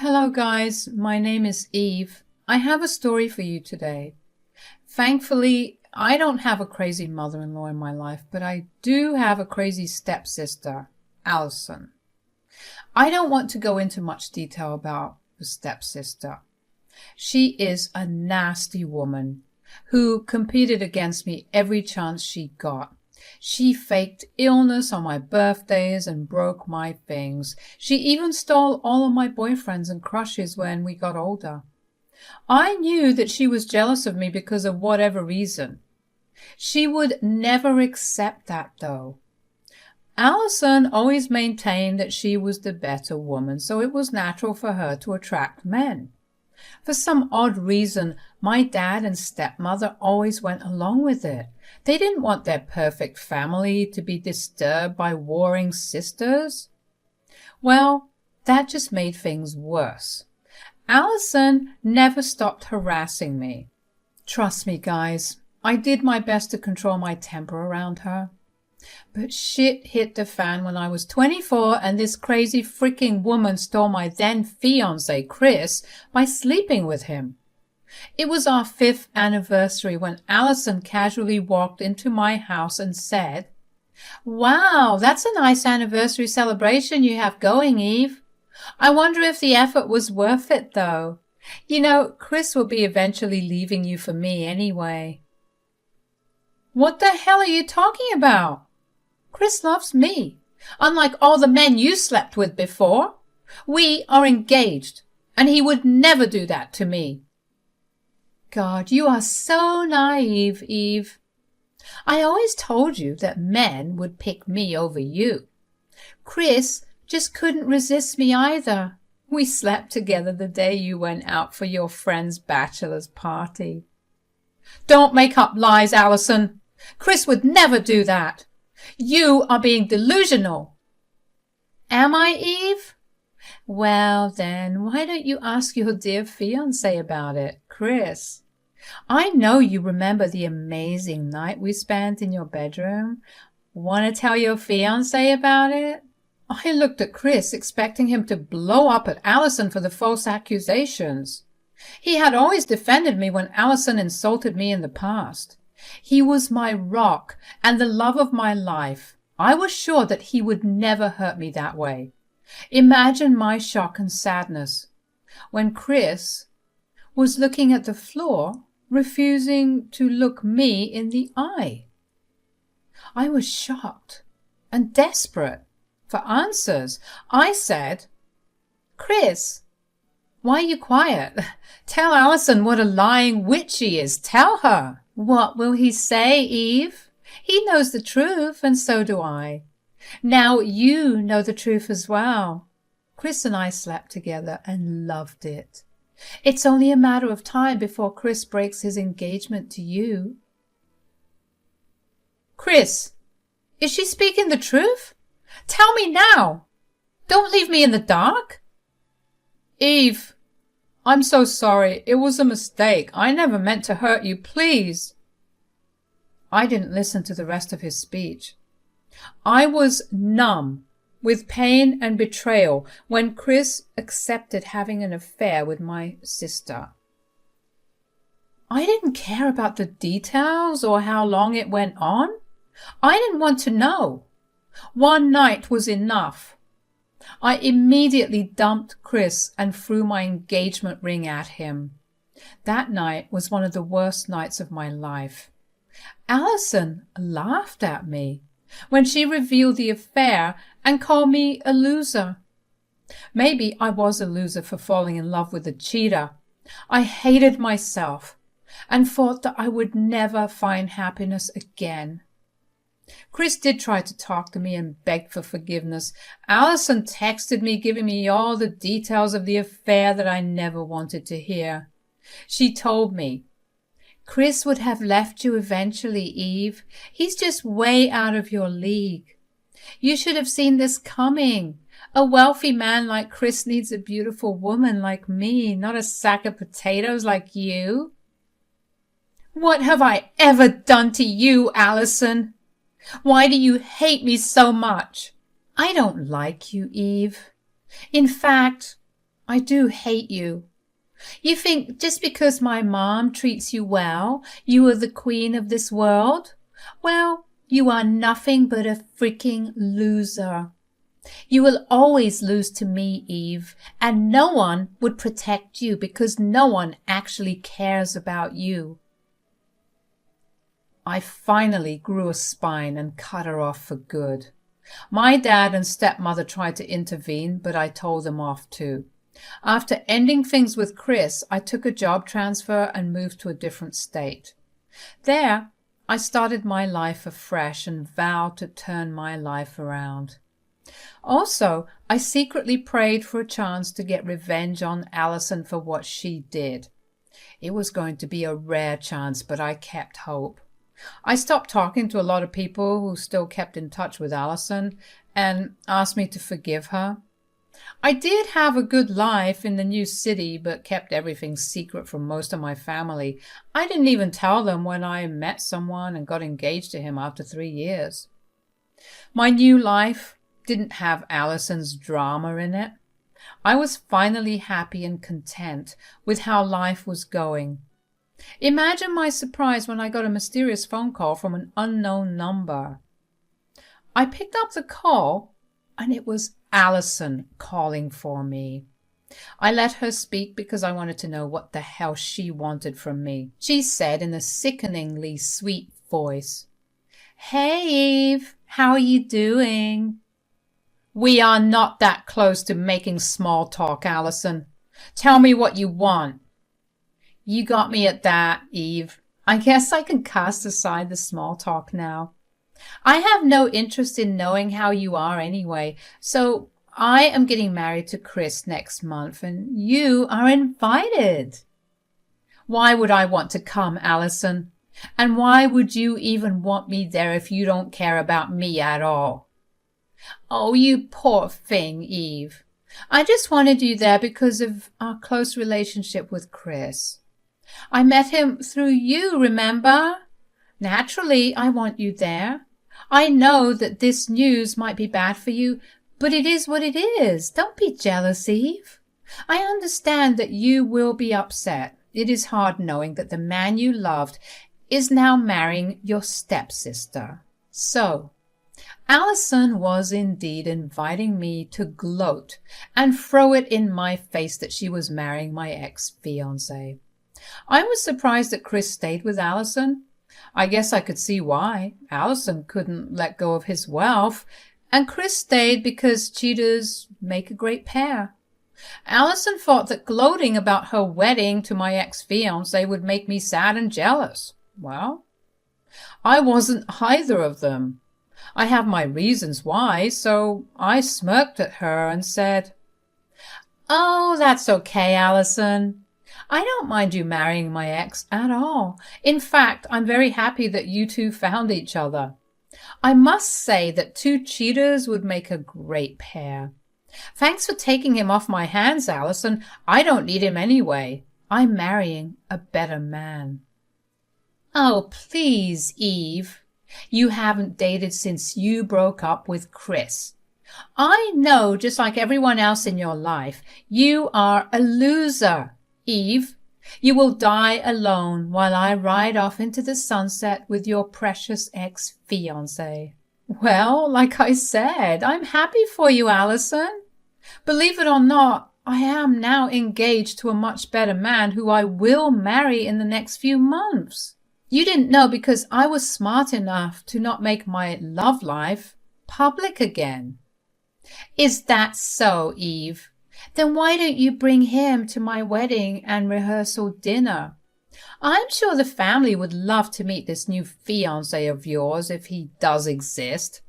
Hello guys, my name is Eve. I have a story for you today. Thankfully, I don't have a crazy mother-in-law in my life, but I do have a crazy stepsister, Allison. I don't want to go into much detail about the stepsister. She is a nasty woman who competed against me every chance she got. She faked illness on my birthdays and broke my things. She even stole all of my boyfriends and crushes when we got older. I knew that she was jealous of me because of whatever reason. She would never accept that though. Allison always maintained that she was the better woman, so it was natural for her to attract men. For some odd reason, my dad and stepmother always went along with it. They didn't want their perfect family to be disturbed by warring sisters. Well, that just made things worse. Allison never stopped harassing me. Trust me, guys, I did my best to control my temper around her. But shit hit the fan when I was 24 and this crazy freaking woman stole my then fiancé, Chris, by sleeping with him. It was our 5th anniversary when Allison casually walked into my house and said, "Wow, that's a nice anniversary celebration you have going, Eve. I wonder if the effort was worth it, though. You know, Chris will be eventually leaving you for me anyway." What the hell are you talking about? Chris loves me, unlike all the men you slept with before. We are engaged, and he would never do that to me. God, you are so naive, Eve. I always told you that men would pick me over you. Chris just couldn't resist me either. We slept together the day you went out for your friend's bachelor's party. Don't make up lies, Allison. Chris would never do that. You are being delusional. Am I, Eve? Well, then, why don't you ask your dear fiancé about it, Chris? I know you remember the amazing night we spent in your bedroom. Want to tell your fiancé about it? I looked at Chris, expecting him to blow up at Allison for the false accusations. He had always defended me when Allison insulted me in the past. He was my rock and the love of my life. I was sure that he would never hurt me that way. Imagine my shock and sadness when Chris was looking at the floor, refusing to look me in the eye. I was shocked and desperate for answers. I said, "Chris, why are you quiet? Tell Allison what a lying witch she is. Tell her." What will he say, Eve? He knows the truth, and so do I. Now you know the truth as well. Chris and I slept together and loved it. It's only a matter of time before Chris breaks his engagement to you. Chris, is she speaking the truth? Tell me now. Don't leave me in the dark. Eve, I'm so sorry. It was a mistake. I never meant to hurt you. Please. I didn't listen to the rest of his speech. I was numb with pain and betrayal when Chris accepted having an affair with my sister. I didn't care about the details or how long it went on. I didn't want to know. One night was enough. I immediately dumped Chris and threw my engagement ring at him. That night was one of the worst nights of my life. Allison laughed at me when she revealed the affair and called me a loser. Maybe I was a loser for falling in love with a cheater. I hated myself and thought that I would never find happiness again. Chris did try to talk to me and begged for forgiveness. Allison texted me, giving me all the details of the affair that I never wanted to hear. She told me, "Chris would have left you eventually, Eve. He's just way out of your league. You should have seen this coming. A wealthy man like Chris needs a beautiful woman like me, not a sack of potatoes like you." What have I ever done to you, Allison? Why do you hate me so much? I don't like you, Eve. In fact, I do hate you. You think just because my mom treats you well, you are the queen of this world? Well, you are nothing but a freaking loser. You will always lose to me, Eve, and no one would protect you because no one actually cares about you. I finally grew a spine and cut her off for good. My dad and stepmother tried to intervene, but I told them off too. After ending things with Chris, I took a job transfer and moved to a different state. There, I started my life afresh and vowed to turn my life around. Also, I secretly prayed for a chance to get revenge on Allison for what she did. It was going to be a rare chance, but I kept hope. I stopped talking to a lot of people who still kept in touch with Allison and asked me to forgive her. I did have a good life in the new city, but kept everything secret from most of my family. I didn't even tell them when I met someone and got engaged to him after 3 years. My new life didn't have Allison's drama in it. I was finally happy and content with how life was going. Imagine my surprise when I got a mysterious phone call from an unknown number. I picked up the call, and it was Allison calling for me. I let her speak because I wanted to know what the hell she wanted from me. She said in a sickeningly sweet voice, "Hey, Eve, how are you doing?" "We are not that close to making small talk, Allison. Tell me what you want." "You got me at that, Eve. I guess I can cast aside the small talk now. I have no interest in knowing how you are anyway, so I am getting married to Chris next month, and you are invited." "Why would I want to come, Allison? And why would you even want me there if you don't care about me at all?" "Oh, you poor thing, Eve. I just wanted you there because of our close relationship with Chris. I met him through you, remember? Naturally, I want you there. I know that this news might be bad for you, but it is what it is. Don't be jealous, Eve. I understand that you will be upset. It is hard knowing that the man you loved is now marrying your stepsister." So, Allison was indeed inviting me to gloat and throw it in my face that she was marrying my ex-fiancé. I was surprised that Chris stayed with Allison. I guess I could see why. Allison couldn't let go of his wealth, and Chris stayed because cheaters make a great pair. Allison thought that gloating about her wedding to my ex-fiancé would make me sad and jealous. Well, I wasn't either of them. I have my reasons why, so I smirked at her and said, "Oh, that's okay, Allison. I don't mind you marrying my ex at all. In fact, I'm very happy that you two found each other. I must say that two cheaters would make a great pair. Thanks for taking him off my hands, Allison. I don't need him anyway. I'm marrying a better man." "Oh, please, Eve. You haven't dated since you broke up with Chris. I know, just like everyone else in your life, you are a loser. Eve, you will die alone while I ride off into the sunset with your precious ex-fiancé." "Well, like I said, I'm happy for you, Allison. Believe it or not, I am now engaged to a much better man who I will marry in the next few months. You didn't know because I was smart enough to not make my love life public again." "Is that so, Eve? Then why don't you bring him to my wedding and rehearsal dinner? I'm sure the family would love to meet this new fiancé of yours if he does exist.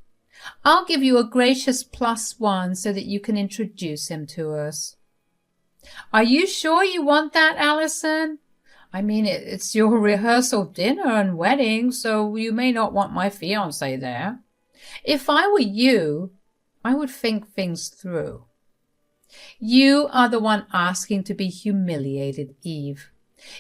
I'll give you a gracious +1 so that you can introduce him to us." "Are you sure you want that, Allison? I mean, it's your rehearsal dinner and wedding, so you may not want my fiancé there. If I were you, I would think things through." "You are the one asking to be humiliated, Eve.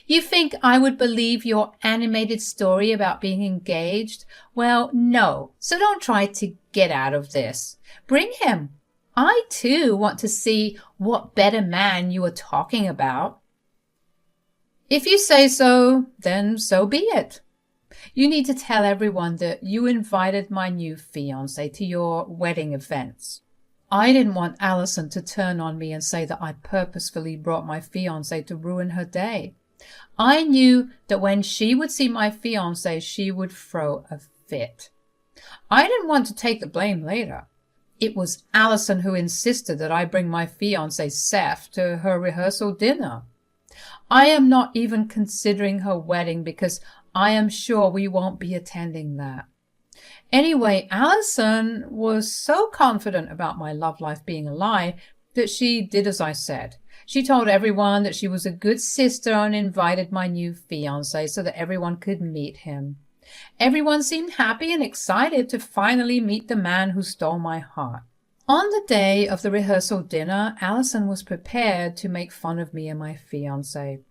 You think I would believe your animated story about being engaged? Well, no, so don't try to get out of this. Bring him. I too want to see what better man you are talking about. If you say so, then so be it. You need to tell everyone that you invited my new fiancé to your wedding events. I didn't want Allison to turn on me and say that I purposefully brought my fiancé to ruin her day. I knew that when she would see my fiancé, she would throw a fit. I didn't want to take the blame later. It was Allison who insisted that I bring my fiancé Seth to her rehearsal dinner. I am not even considering her wedding because I am sure we won't be attending that. Anyway, Allison was so confident about my love life being a lie that she did as I said. She told everyone that she was a good sister and invited my new fiancé so that everyone could meet him. Everyone seemed happy and excited to finally meet the man who stole my heart. On the day of the rehearsal dinner, Allison was prepared to make fun of me and my fiancé.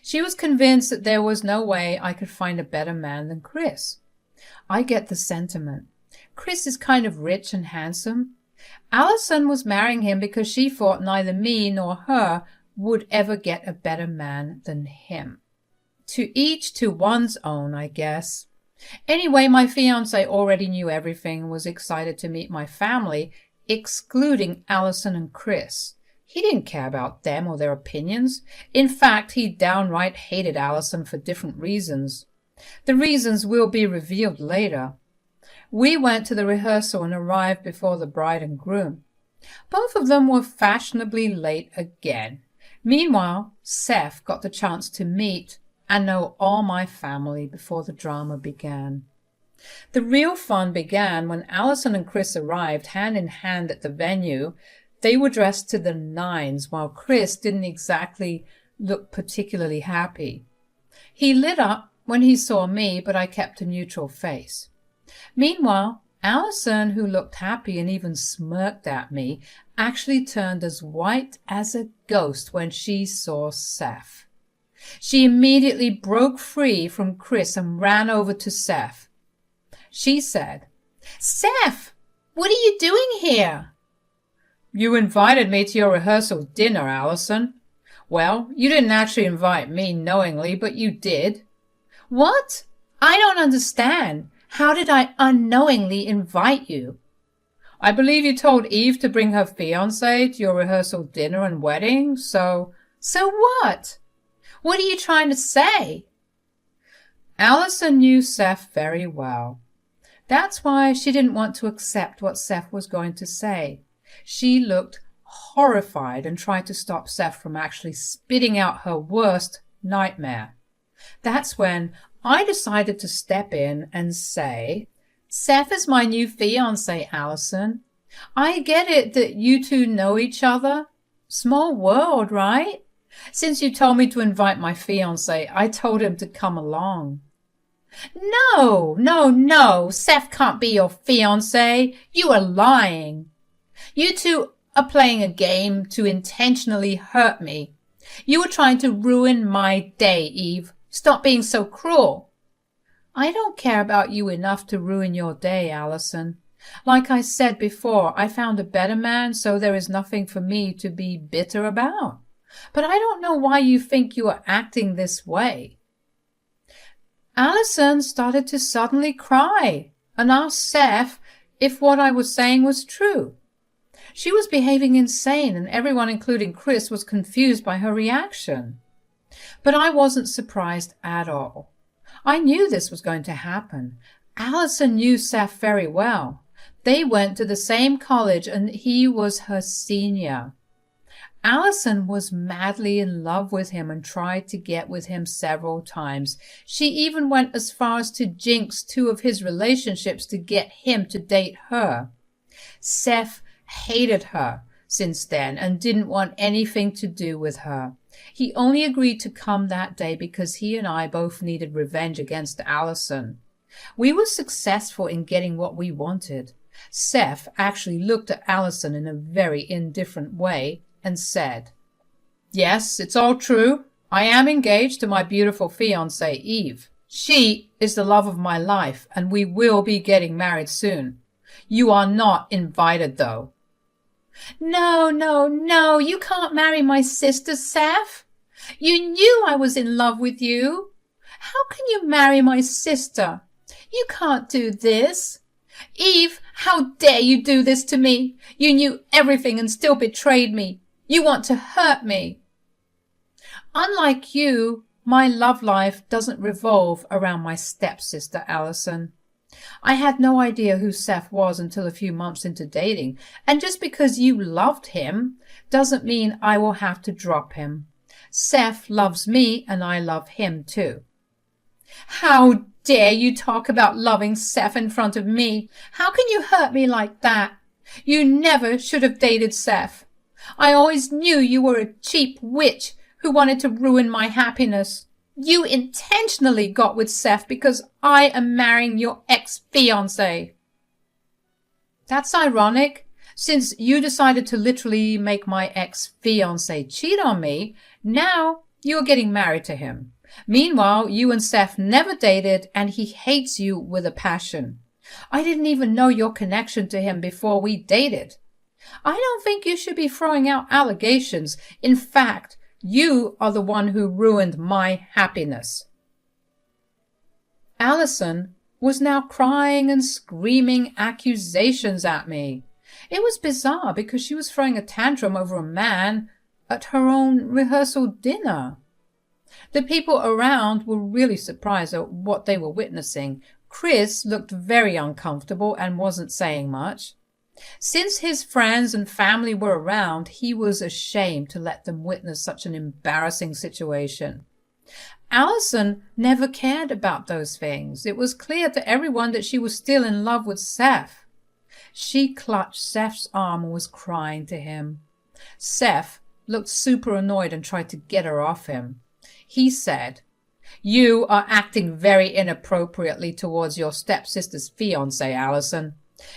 She was convinced that there was no way I could find a better man than Chris. I get the sentiment. Chris is kind of rich and handsome. Allison was marrying him because she thought neither me nor her would ever get a better man than him. To each to one's own, I guess. Anyway, my fiancé already knew everything and was excited to meet my family, excluding Allison and Chris. He didn't care about them or their opinions. In fact, he downright hated Allison for different reasons. The reasons will be revealed later. We went to the rehearsal and arrived before the bride and groom. Both of them were fashionably late again. Meanwhile, Seth got the chance to meet and know all my family before the drama began. The real fun began when Allison and Chris arrived hand in hand at the venue. They were dressed to the nines, while Chris didn't exactly look particularly happy. He lit up when he saw me, but I kept a neutral face. Meanwhile, Allison, who looked happy and even smirked at me, actually turned as white as a ghost when she saw Seth. She immediately broke free from Chris and ran over to Seth. She said, "Seth, what are you doing here?" "You invited me to your rehearsal dinner, Allison." "Well, you didn't actually invite me knowingly, but you did." "What? I don't understand. How did I unknowingly invite you?" "I believe you told Eve to bring her fiancé to your rehearsal dinner and wedding, so—" "So what? What are you trying to say?" Allison knew Seth very well. That's why she didn't want to accept what Seth was going to say. She looked horrified and tried to stop Seth from actually spitting out her worst nightmare. That's when I decided to step in and say, "Seth is my new fiancé, Allison. I get it that you two know each other. Small world, right? Since you told me to invite my fiancé, I told him to come along." No, Seth can't be your fiancé. You are lying. You two are playing a game to intentionally hurt me. You are trying to ruin my day, Eve. Stop being so cruel." "I don't care about you enough to ruin your day, Allison. Like I said before, I found a better man, so there is nothing for me to be bitter about. But I don't know why you think you are acting this way." Allison started to suddenly cry and asked Seth if what I was saying was true. She was behaving insane, and everyone, including Chris, was confused by her reaction. But I wasn't surprised at all. I knew this was going to happen. Allison knew Seth very well. They went to the same college, and he was her senior. Allison was madly in love with him and tried to get with him several times. She even went as far as to jinx 2 of his relationships to get him to date her. Seth hated her since then and didn't want anything to do with her. He only agreed to come that day because he and I both needed revenge against Allison. We were successful in getting what we wanted. Seth actually looked at Allison in a very indifferent way and said, "Yes, it's all true. I am engaged to my beautiful fiancée, Eve. She is the love of my life, and we will be getting married soon. You are not invited, though." No, no, no, you can't marry my sister, Seth. You knew I was in love with you. How can you marry my sister? You can't do this. Eve, how dare you do this to me? You knew everything and still betrayed me. You want to hurt me. Unlike you, my love life doesn't revolve around my stepsister, Alison. I had no idea who Seth was until a few months into dating, and just because you loved him doesn't mean I will have to drop him. Seth loves me and I love him too. How dare you talk about loving Seth in front of me? How can you hurt me like that? You never should have dated Seth. I always knew you were a cheap witch who wanted to ruin my happiness. You intentionally got with Seth because I am marrying your ex-fiancé. That's ironic. Since you decided to literally make my ex-fiancé cheat on me, now you are getting married to him. Meanwhile, you and Seth never dated and he hates you with a passion. I didn't even know your connection to him before we dated. I don't think you should be throwing out allegations. In fact, you are the one who ruined my happiness. Alison was now crying and screaming accusations at me. It was bizarre because she was throwing a tantrum over a man at her own rehearsal dinner. The people around were really surprised at what they were witnessing. Chris looked very uncomfortable and wasn't saying much. Since his friends and family were around, he was ashamed to let them witness such an embarrassing situation. Alison never cared about those things. It was clear to everyone that she was still in love with Seth. She clutched Seth's arm and was crying to him. Seth looked super annoyed and tried to get her off him. He said, "You are acting very inappropriately towards your stepsister's fiancé, Alison.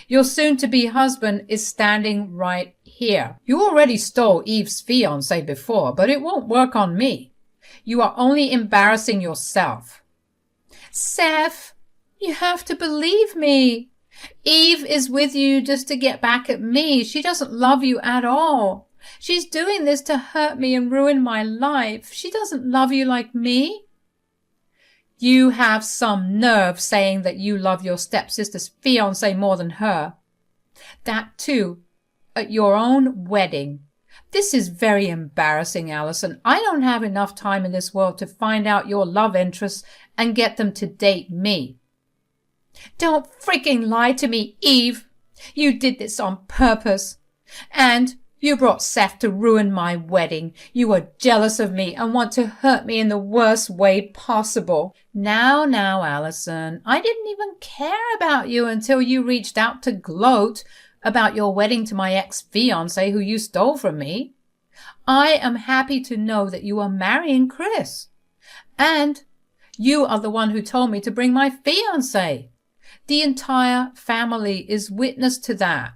Your soon-to-be husband is standing right here. You already stole Eve's fiancé before, but it won't work on me. You are only embarrassing yourself." Seth, you have to believe me. Eve is with you just to get back at me. She doesn't love you at all. She's doing this to hurt me and ruin my life. She doesn't love you like me. You have some nerve saying that you love your stepsister's fiancé more than her. That too, at your own wedding. This is very embarrassing, Alison. I don't have enough time in this world to find out your love interests and get them to date me. Don't freaking lie to me, Eve. You did this on purpose. And you brought Seth to ruin my wedding. You are jealous of me and want to hurt me in the worst way possible. Now, Alison, I didn't even care about you until you reached out to gloat about your wedding to my ex-fiancé who you stole from me. I am happy to know that you are marrying Chris. And you are the one who told me to bring my fiancé. The entire family is witness to that.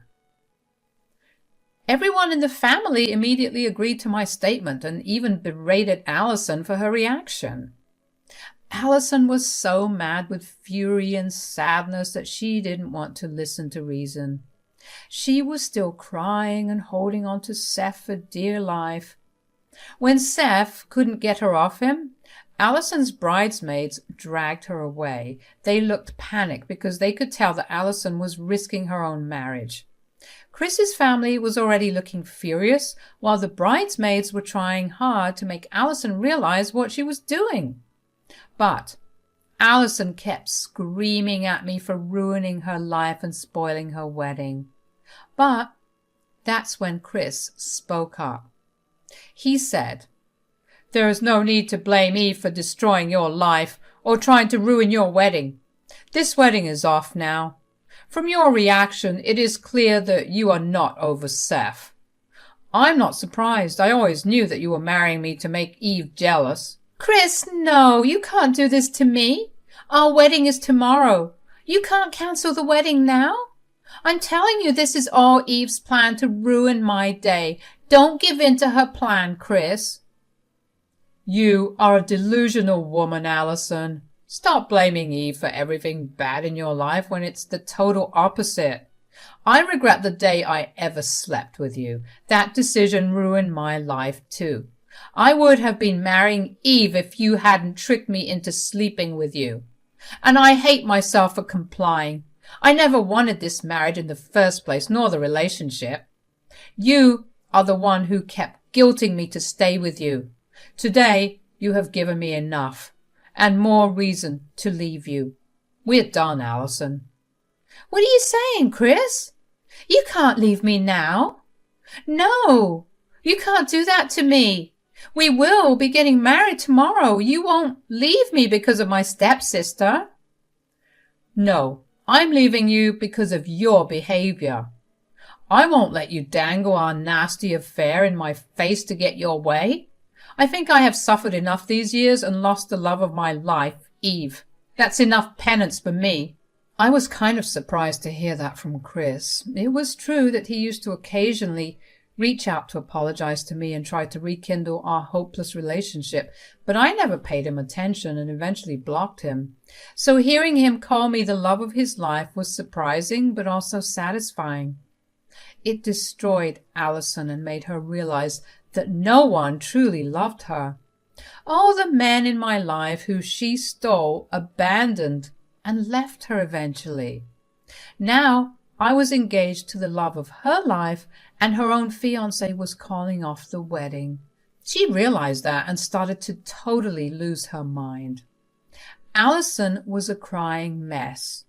Everyone in the family immediately agreed to my statement and even berated Alison for her reaction. Alison was so mad with fury and sadness that she didn't want to listen to reason. She was still crying and holding on to Seth for dear life. When Seth couldn't get her off him, Alison's bridesmaids dragged her away. They looked panicked because they could tell that Alison was risking her own marriage. Chris's family was already looking furious, while the bridesmaids were trying hard to make Alison realize what she was doing. But Alison kept screaming at me for ruining her life and spoiling her wedding. But that's when Chris spoke up. He said, "There is no need to blame Eve for destroying your life or trying to ruin your wedding. This wedding is off now. From your reaction, it is clear that you are not over Seth. I'm not surprised. I always knew that you were marrying me to make Eve jealous." Chris, no, you can't do this to me. Our wedding is tomorrow. You can't cancel the wedding now. I'm telling you, this is all Eve's plan to ruin my day. Don't give in to her plan, Chris. You are a delusional woman, Alison. Stop blaming Eve for everything bad in your life when it's the total opposite. I regret the day I ever slept with you. That decision ruined my life too. I would have been marrying Eve if you hadn't tricked me into sleeping with you. And I hate myself for complying. I never wanted this marriage in the first place, nor the relationship. You are the one who kept guilting me to stay with you. Today, you have given me enough, and more reason to leave you. We're done, Allison. What are you saying, Chris? You can't leave me now. No, you can't do that to me. We will be getting married tomorrow. You won't leave me because of my stepsister. No, I'm leaving you because of your behavior. I won't let you dangle our nasty affair in my face to get your way. I think I have suffered enough these years and lost the love of my life, Eve. That's enough penance for me. I was kind of surprised to hear that from Chris. It was true that he used to occasionally reach out to apologize to me and try to rekindle our hopeless relationship, but I never paid him attention and eventually blocked him. So hearing him call me the love of his life was surprising but also satisfying. It destroyed Allison and made her realize that no one truly loved her. All the men in my life who she stole abandoned and left her eventually. Now I was engaged to the love of her life, and her own fiancé was calling off the wedding. She realized that and started to totally lose her mind. Allison was a crying mess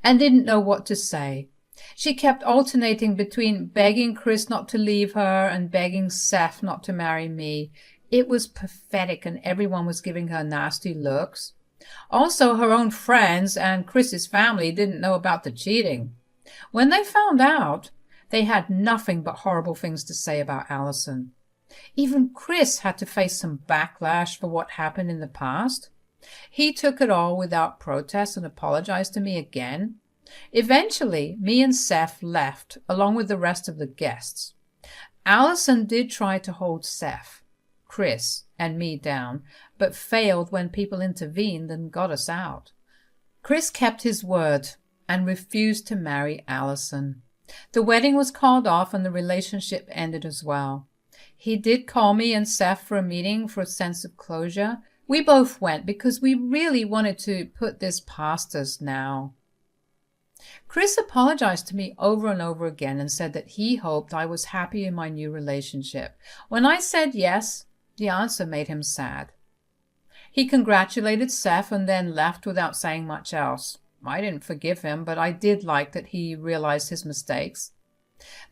and didn't know what to say. She kept alternating between begging Chris not to leave her and begging Seth not to marry me. It was pathetic, and everyone was giving her nasty looks. Also, her own friends and Chris's family didn't know about the cheating. When they found out, they had nothing but horrible things to say about Allison. Even Chris had to face some backlash for what happened in the past. He took it all without protest and apologized to me again. Eventually, me and Seth left, along with the rest of the guests. Allison did try to hold Seth, Chris, and me down, but failed when people intervened and got us out. Chris kept his word and refused to marry Allison. The wedding was called off and the relationship ended as well. He did call me and Seth for a meeting for a sense of closure. We both went because we really wanted to put this past us now. Chris apologized to me over and over again and said that he hoped I was happy in my new relationship. When I said yes, the answer made him sad. He congratulated Seth and then left without saying much else. I didn't forgive him, but I did like that he realized his mistakes.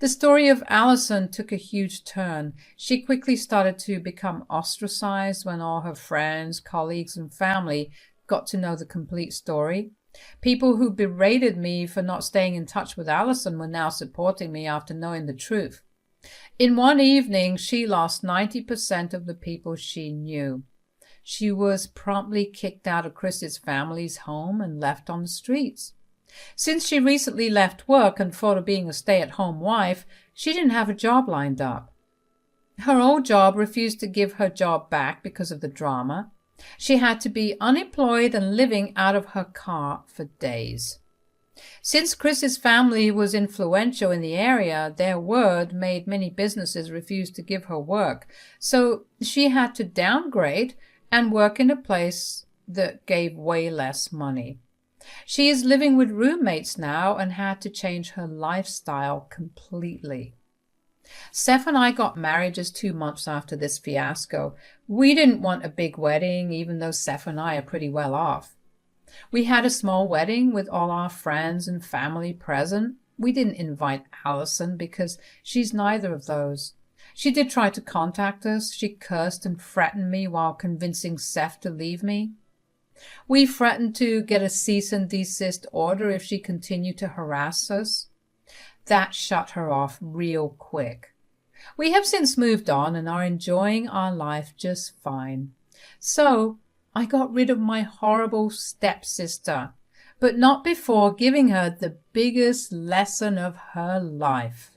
The story of Allison took a huge turn. She quickly started to become ostracized when all her friends, colleagues, and family got to know the complete story. People who berated me for not staying in touch with Allison were now supporting me after knowing the truth. In one evening, she lost 90% of the people she knew. She was promptly kicked out of Chris's family's home and left on the streets. Since she recently left work and thought of being a stay-at-home wife, she didn't have a job lined up. Her old job refused to give her job back because of the drama. She had to be unemployed and living out of her car for days. Since Chris's family was influential in the area, their word made many businesses refuse to give her work, so she had to downgrade and work in a place that gave way less money. She is living with roommates now and had to change her lifestyle completely. Seth and I got married just 2 months after this fiasco. We didn't want a big wedding, even though Seth and I are pretty well off. We had a small wedding with all our friends and family present. We didn't invite Allison because she's neither of those. She did try to contact us. She cursed and threatened me while convincing Seth to leave me. We threatened to get a cease and desist order if she continued to harass us. That shut her off real quick. We have since moved on and are enjoying our life just fine. So I got rid of my horrible stepsister, but not before giving her the biggest lesson of her life.